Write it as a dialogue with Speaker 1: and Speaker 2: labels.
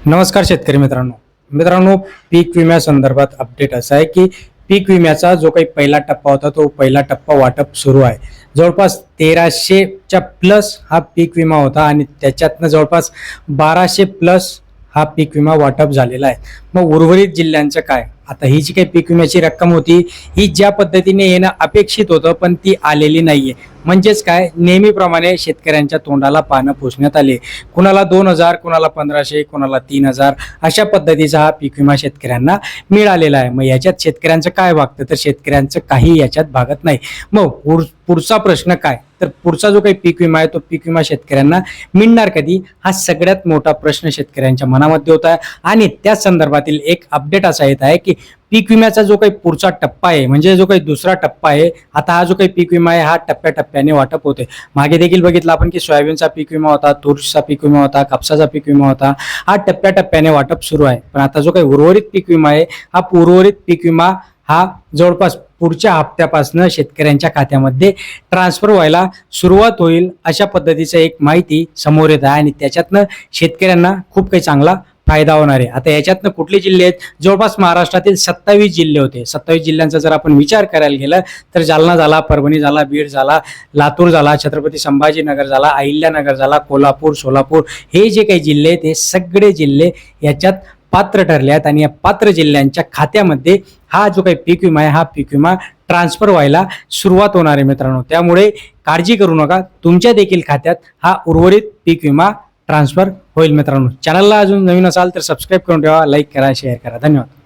Speaker 1: नमस्कार शेतकरी मित्रांनो, पीक विम्यासंदर्भात अपडेट असा आहे की पीक विम्याचा जो काही पहिला टप्पा होता तो पहिला टप्पा वाटप सुरू आहे. जवळपास 1300च्या प्लस हा पीक विमा होता आणि त्याच्यातनं जवळपास 1200 प्लस हा पीक विमा वाटप झालेला आहे. मग उर्वरित जिल्ह्यांचं काय? आता ही जी काही पीक विम्याची रक्कम होती ही ज्या पद्धतीने येणं अपेक्षित होतं पण ती आलेली नाहीये. म्हणजेच काय, नेहमीप्रमाणे शेतकऱ्यांच्या तोंडाला पानं पुसण्यात आले. कुणाला 2000, कुणाला 1500, कुणाला 3000 अशा पद्धतीचा हा पीक विमा शेतकऱ्यांना मिळालेला आहे. मग याच्यात शेतकऱ्यांचं काय वागतं? तर शेतकऱ्यांचं काही याच्यात भागत नाही. मग पुढचा प्रश्न काय? तर पुढचा जो काही पीक विमा आहे तो पीक विमा शेतकऱ्यांना मिळणार कधी? हा सगळ्यात मोठा प्रश्न शेतकऱ्यांच्या मनामध्ये होता आणि त्या संदर्भातील एक अपडेट असा येत आहे की पीक विम्याचा जो काही पुढचा टप्पा आहे, म्हणजे जो काही दुसरा टप्पा आहे, आता हा जो काही पीक विमा आहे हा टप्प्याटप्प्याने वाटप होते. मागे देखील बघितलं आपण की सोयाबीनचा पीक विमा होता, तूरचा पीक विमा होता, कापसाचा पीक विमा होता. हा टप्प्याटप्प्याने वाटप सुरू आहे. पण आता जो काही उर्वरित पीक विमा आहे हा उर्वरित पीक विमा हा जवळपास पुढच्या हप्त्यापासून शेतकऱ्यांच्या खात्यामध्ये ट्रान्सफर व्हायला सुरुवात होईल अशा पद्धतीचं एक माहिती समोर येत आहे आणि त्याच्यातनं शेतकऱ्यांना खूप काही चांगला फायदा होणार आहे. आता याच्यातनं कुठले जिल्हे आहेत? जवळपास महाराष्ट्रातील 27 जिल्हे होते. 27 जिल्ह्यांचा जर आपण विचार करायला गेला तर जालना झाला, परभणी झाला, बीड झाला, लातूर झाला, छत्रपती संभाजीनगर झाला, अहिल्यानगर झाला, कोल्हापूर, सोलापूर, हे जे काही जिल्हे आहेत हे सगळे जिल्हे याच्यात पात्र ठरले आहेत आणि या पात्र जिल्ह्यांच्या खात्यामध्ये हा जो काही पीक विमा आहे हा पीक विमा ट्रान्सफर व्हायला सुरुवात होणार आहे मित्रांनो. त्यामुळे काळजी करू नका, तुमच्या देखील खात्यात हा उर्वरित पीक विमा ट्रान्सफर होईल मित्रांनो. चॅनलला अजून नवीन असाल तर सबस्क्राईब करून ठेवा, लाईक करा, शेअर करा. धन्यवाद.